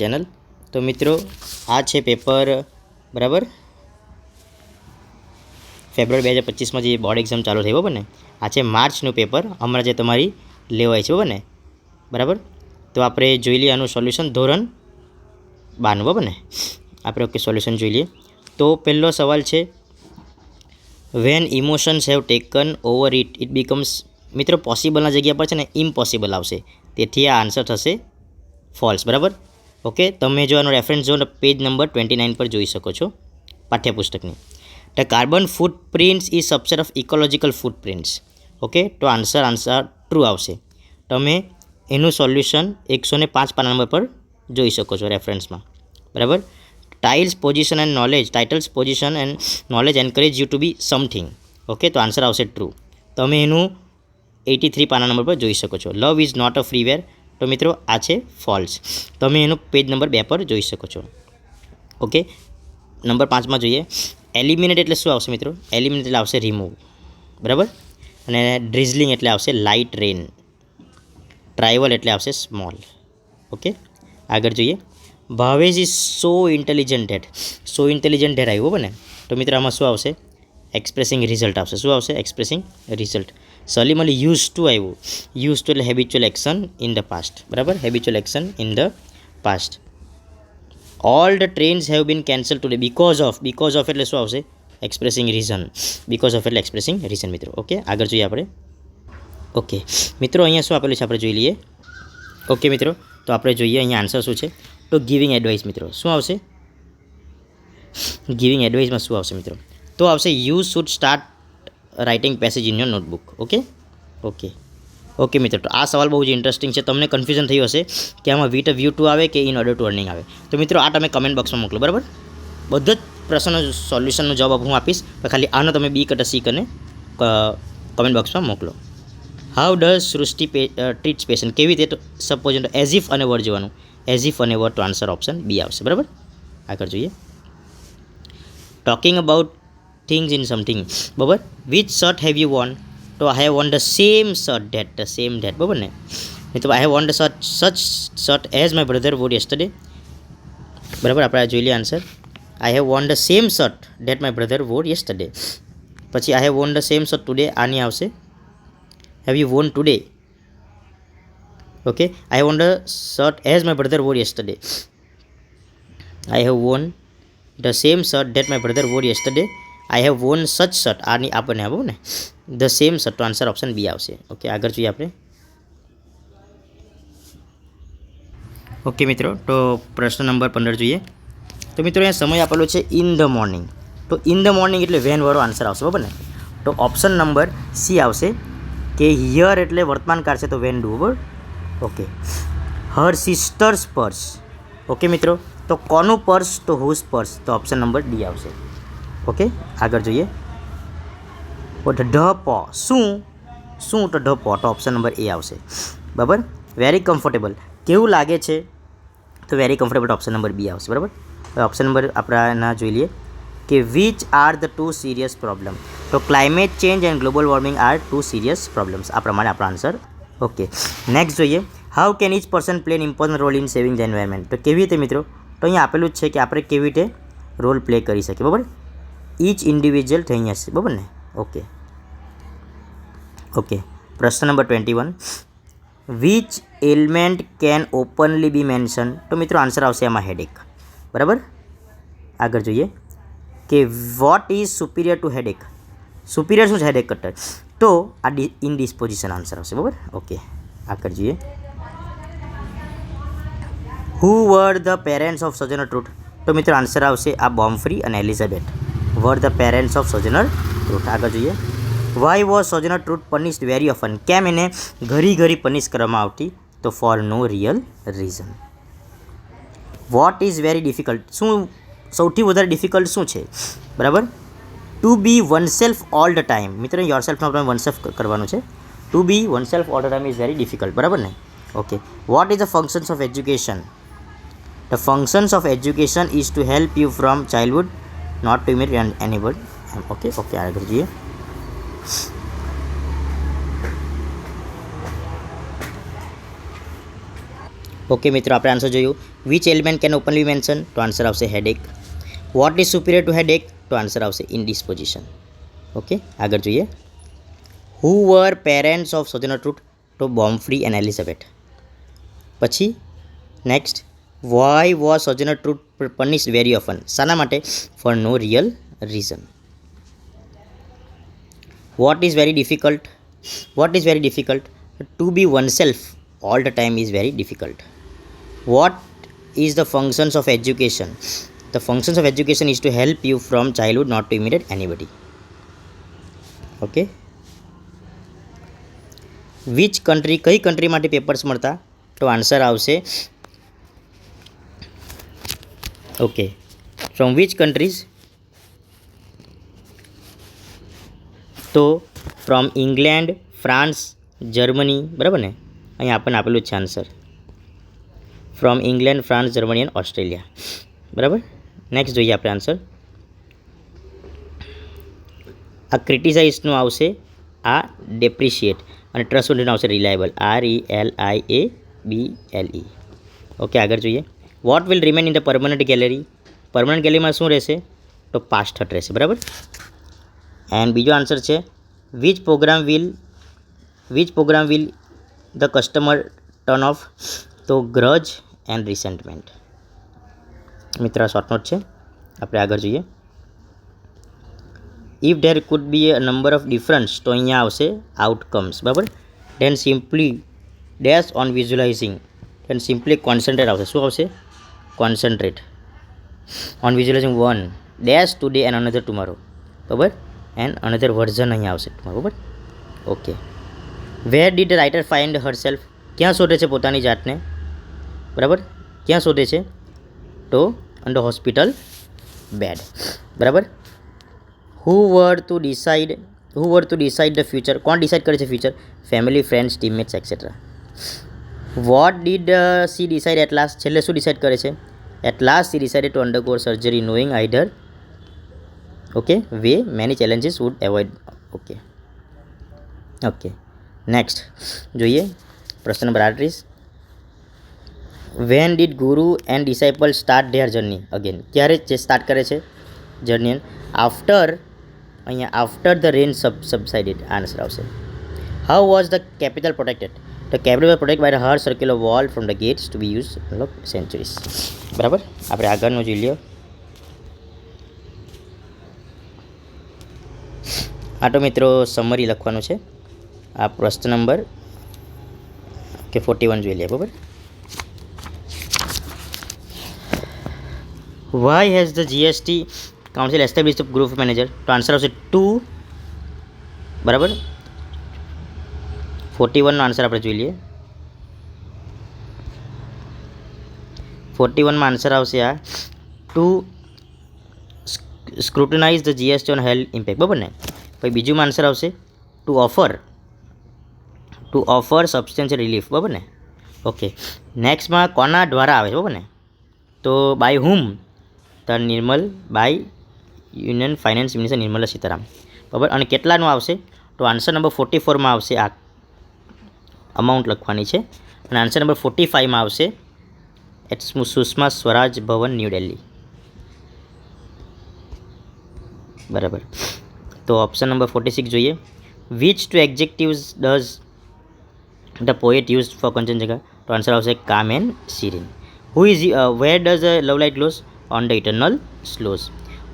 Channel. તો મિત્રો આ છે પેપર બરાબર ફેબ્રુઆરી 2025માં જે બોર્ડ એક્ઝામ ચાલુ થઈ બરાબર ને. આ છે માર્ચનું પેપર હમણાં જે તમારી લેવાય છે બરાબર ને. બરાબર તો આપણે જોઈ લઈએ આનું સોલ્યુશન ધોરણ 12 બરાબર ને. આપણે ઓકે સોલ્યુશન જોઈ લઈએ. તો પહેલો સવાલ છે when emotions have taken over it becomes. મિત્રો પોસિબલના જગ્યા પર છે ને ઇમ્પોસિબલ આવશે, તેથી આ આન્સર થશે ફોલ્સ. બરાબર ઓકે. તમે જો આનો રેફરન્સ જો પેજ નંબર 29 પર જોઈ શકો છો પાઠ્યપુસ્તકની. The carbon footprints is subset of ecological footprints. Okay તો આન્સર ટ્રુ આવશે. તમે એનું સોલ્યુશન 105 પાના નંબર પર જોઈ શકો છો રેફરન્સમાં. બરાબર. Tiles position and knowledge titles position and knowledge encourage you to be something. Okay તો આન્સર આવશે ટ્રુ. તમે એનું 83 પાના નંબર પર જોઈ શકો છો. Love is not a freeware. તો મિત્રો આ છે ફોલ્સ. તમે એનું પેજ નંબર 2 પર જોઈ શકો છો. ઓકે નંબર 5માં જોઈએ. એલિમિનેટ એટલે શું આવશે મિત્રો? એલિમિનેટ એટલે આવશે રિમૂવ. બરાબર. અને ડ્રિઝલિંગ એટલે આવશે લાઇટ રેન. ટ્રાઇવલ એટલે આવશે સ્મોલ. ઓકે આગળ જોઈએ. Bhavesh is so intelligent that. So intelligent that આવ્યું બને. તો મિત્રો આમાં શું આવશે? એક્સપ્રેસિંગ રિઝલ્ટ આવશે. શું આવશે? Expressing result. Salim Ali use to આવ્યું. યુઝ ટુ એટલે habitual action in the past. બરાબર habitual action in the past. All the trains have been cancel today because of એટલે શું આવશે? Expressing reason. બીકોઝ ઓફ એટલે એક્સપ્રેસિંગ રીઝન મિત્રો. Okay આગળ જોઈએ આપણે. ઓકે મિત્રો અહીંયા શું આપેલું છે આપણે જોઈ લઈએ. ઓકે મિત્રો તો આપણે જોઈએ અહીંયા આન્સર શું છે. તો ગિવિંગ એડવાઇસ મિત્રો શું આવશે? ગિવિંગ એડવાઇસમાં શું આવશે મિત્રો? તો આવશે you should start writing passage in your notebook. Okay મિત્રો તો આ સવાલ બહુ જ ઇન્ટરેસ્ટિંગ છે. તમને કન્ફ્યુઝન થયું હશે કે આમાં વિથ વ્યૂ ટુ આવે કે ઇન ઓર્ડર ટુ અર્નિંગ આવે. તો મિત્રો આ તમે કમેન્ટ બોક્સમાં મોકલો. બરાબર બધો જ પ્રશ્નનો સોલ્યુશનનો જવાબ હું આપીશ, પણ ખાલી આનો તમે બી કટ સી કરીને કમેન્ટ બોક્સમાં મોકલો. How does Srishti treats patient. કેવી રીતે? સપોઝ એઝ ઇફ અને વર્ડ જોવાનું. એઝ ઇફ અને વર્ડ તો આન્સર ઓપ્શન બી આવશે. બરાબર આગળ જોઈએ. Talking about things in something. બરાબર. Which shirt have you worn? તો I have worn the same shirt that. બરાબર ને. તો I have worn the such shirt as my brother wore yesterday. બરાબર આપણે જોઈ લઈએ answer. I have worn the same shirt that my brother wore yesterday. પછી I have worn the same shirt today. આની આવશે have you worn today. Okay I have worn the shirt as my brother wore yesterday. I have worn the same shirt that my brother wore yesterday. I have worn such shirt. આની આપણને આવું ને the same shirt. તો answer option B આવશે. Okay આગળ જોઈએ આપણે. Okay મિત્રો તો પ્રશ્ન નંબર 15 જોઈએ. તો મિત્રો અહીંયા સમય આપેલો છે ઇન ધ મોર્નિંગ. તો ઇન ધ મોર્નિંગ એટલે વેન વાળો આન્સર આવશે. બરાબર ને. તો ઓપ્શન નંબર સી આવશે કે હિયર એટલે વર્તમાન કાળ છે તો વેન ડુ. બરાબર ઓકે. હર સિસ્ટર્સ પર્સ. ઓકે મિત્રો તો કોનું પર્સ? તો હુઝ પર્સ. તો ઓપ્શન નંબર ડી આવશે. ઓકે આગળ જોઈએ. ઢ પો શું તો ઢ પો. તો ઓપ્શન નંબર એ આવશે. બરાબર. વેરી કમ્ફર્ટેબલ કેવું લાગે છે? તો very comfortable. Option number B આવશે. બરાબર. ઓપ્શન નંબર આપણે એના જોઈ લઈએ કે which are the two serious problem. તો climate change and global warming are two serious problems. આ પ્રમાણે આપણો આન્સર. ઓકે નેક્સ્ટ જોઈએ. How can each person play an important role in saving the environment. તો કેવી રીતે મિત્રો? તો અહીંયા આપેલું જ છે કે આપણે કેવી રીતે રોલ પ્લે કરી શકીએ. બરાબર. ઈચ ઇન્ડિવિજ્યુઅલ થઈ અહીંયા છે. બરાબર ને. ઓકે પ્રશ્ન number 21. Which element can openly be mention. તો મિત્રો આન્સર આવશે એમાં હેડેક. બરાબર આગળ જોઈએ કે vote is superior to headache. Superior શું છે હેડેક કરતાં? તો આ ઇનડિસ્પોઝિશન આન્સર આવશે. બરાબર ઓકે આગળ જોઈએ. Who were the parents of Sojourner Truth. તો મિત્રો આન્સર આવશે આ બોમ્ફ્રી અને Elizabeth were the parents of Sojourner Truth. આગળ જોઈએ. Why was Sojourner Truth punished very often. કેમ એને ઘરી પનિશ કરવામાં આવતી? તો for no real reason. What is very difficult. શું સૌથી વધારે ડિફિકલ્ટ શું છે? બરાબર. To be oneself all the time. મિત્રો યોરસેલ્ફનો આપણે વનસેલ્ફ કરવાનું છે. To be oneself all the time is very difficult. બરાબર ને. Okay what is the functions of education. The functions of education is to help you from childhood not to emit anybody. Okay આગળ જોઈએ. Okay મિત્રો આપણે answer જોયું which element can openly mention? તો answer આવશે headache. What is superior to headache? તો answer આવશે indisposition. Okay, આગળ જોઈએ. Who were parents of Sojourner Truth? તો બોમ્ફ્રી એન્ડ એલિઝાબેથ. પછી next, why was Sojourner Truth punished very often? શાના માટે? For no real reason. What is very difficult? What is very difficult? To be oneself all the time is very difficult. What is the functions of education? The functions of education is to help you from childhood not to imitate anybody. Okay, which country, કઈ country માટે papers મળતા? તો answer આવશે okay, from which countries? તો from England, France, Germany. બરાબર ને, અહીં આપણને આપેલું જ છે answer. From England, France, Germany and Australia. બરાબર. નેક્સ્ટ જોઈએ આપણે આન્સર. આ ક્રિટિસાઇઝનું આવશે આ ડેપ્રિશિએટ, અને ટ્રસ્ટવર્ધીનું આવશે રિલાયબલ, RELIABLE. ઓકે, આગળ જોઈએ. What will remain in the permanent gallery? Permanent ગેલેરીમાં શું રહેશે? તો પાસ્ટ હટ રહેશે. બરાબર. એન્ડ બીજો આન્સર છે which program will the customer turn off? તો ગ્રજ એન્ડ રિસેન્ટમેન્ટ. મિત્ર, શોર્ટ નોટ છે. આપણે આગળ જોઈએ. If there could be a number of difference, તો અહીંયા આવશે આઉટકમ્સ. બરાબર. Then simply dash on visualizing. Then simply concentrate આવશે. શું આવશે? Concentrate on visualizing one dash today another અનધર ટુમોરો. બરાબર. એન્ડ અનધર વર્ઝન અહીંયા આવશે ટુમોરો. બરાબર. Okay. Where did writer find herself? ક્યાં શોધે છે પોતાની જાતને? બરાબર. ક્યાં શોધે છે? તો અંડર હોસ્પિટલ બેડ. બરાબર. Who were to decide the future? કોણ ડિસાઇડ કરે છે future? Family, friends, teammates etcetera. What did she decide at last? છેલ્લે શું ડિસાઇડ કરે છે? At last she decided to undergo surgery knowing either okay way many challenges would avoid. Okay. Next જોઈએ પ્રશ્ન number 38. When did Guru and disciple start their journey again? ક્યારે start કરે છે journey? After the rain subsided. Answer આવશે. How was the capital protected? The capital was protected by the hard circular wall from the gates to be use centuries. બરાબર. આપણે આગળનું જોઈ લ્યો. આ તો મિત્રો સમરી લખવાનું છે. આ પ્રશ્ન નંબર 41 જોઈ લે. બરાબર. Why has the GST council establish the group manager? તો આન્સર આવશે 2. બરાબર. 41નો આન્સર આપણે જોઈ લઈએ. 41માં આન્સર આવશે આ to scrutinize the GST on health impact. બરાબર ને. પછી બીજું આન્સર આવશે ટુ ઓફર સબસ્ટેન્શિયલ રિલીફ. બરાબર ને. ઓકે. નેક્સ્ટમાં કોના દ્વારા આવે છે? બરાબર ને. તો બાય હુમ? તો Nirmal, by union finance minister Nirmala Sitaram. બરાબર. અને કેટલાનું આવશે? તો આન્સર નંબર 44માં આવશે આ અમાઉન્ટ લખવાની છે. અને આન્સર નંબર 45માં આવશે સુષ્મા સ્વરાજ ભવન, ન્યૂ દિલ્હી. બરાબર. તો ઓપ્શન નંબર 46 જોઈએ. Which two adjectives does the poet use for Kanchenjunga? તો આન્સર આવશે calm and serene. Where does love light glows? On the eternal snows.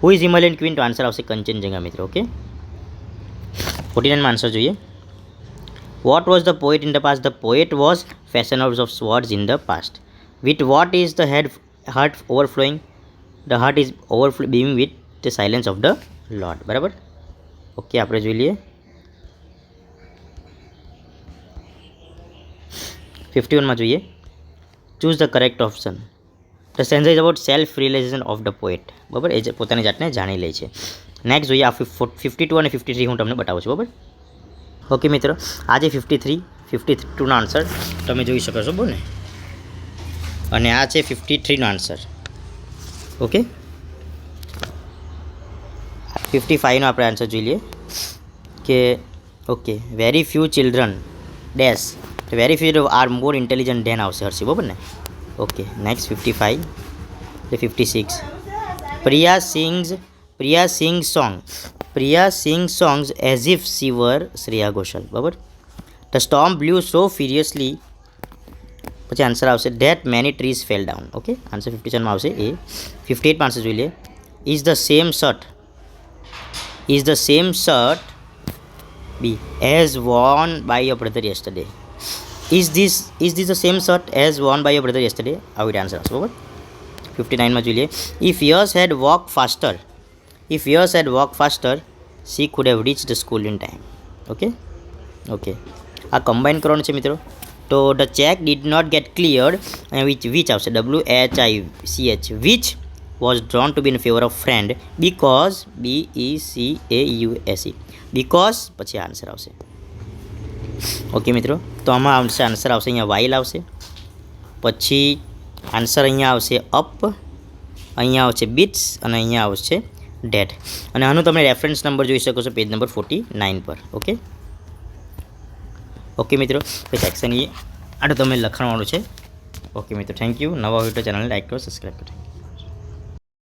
Who is Himalayan queen? તો આન્સર આવશે કંચનજંગા મિત્રો. ઓકે. 49માં આન્સર જોઈએ. What was the poet in the past? The poet was fashioners of swords in the past. With vote is the heart overflowing? The heart is overflowing with the silence of the lord. બરાબર. Okay, આપણે જોઈ લઈએ 51માં જોઈએ. Choose the correct option. The sense is about self realization of the poet. બરાબર. એ પોતાની જાતને જાણી લે છે. નેક્સ્ટ જોઈએ. આ 52 અને 53 હું તમને બતાવું છું. બરાબર. ઓકે મિત્રો, આ જે 52નો આન્સર તમે જોઈ શકો છો. બોલ ને. અને આ છે 53નો આન્સર. ઓકે. 55નો આપણે આન્સર જોઈ લઈએ કે okay very few children dash very few are more intelligent then આવશે હર્ષી. બરાબર ને. ઓકે નેક્સ્ટ 55 એટલે 56. Priya sings songs as if she were Shreya Ghoshal. બરાબર. The storm blew so furiously. પછી આન્સર આવશે that many trees fell down. Okay answer 57માં આવશે એ. 58 માં આન્સર જોઈ લે. Is the same shirt B as worn by your brother yesterday? Is this the same shirt as worn by your brother yesterday? આવી રીતે answer આવશે. બરાબર. 59 માં જોઈ લે. If yours had walked faster, she could have reached the school in time. Okay આ combine કરવાનું છે મિત્રો. તો the check did not get cleared અને વિચ આવશે WHICH which was drawn to be in favour of friend because BECAUSE because પછી answer આવશે. Okay મિત્રો તો આમાં આન્સર આવશે અહીંયા વાઇલ આવશે. પછી આન્સર અહીંયા આવશે અપ, અહીંયા આવશે બીટ્સ અને અહીંયા આવશે ડેટ. અને આનું તમે રેફરન્સ નંબર જોઈ શકો છો પેજ નંબર 49 પર. ઓકે મિત્રો પછી સેક્શન એ આટલું તમે લખવાનું છે. ઓકે મિત્રો થેન્ક યુ. નવા હોય તો ચેનલને લાઈક કરો, સબસ્ક્રાઈબ કરો.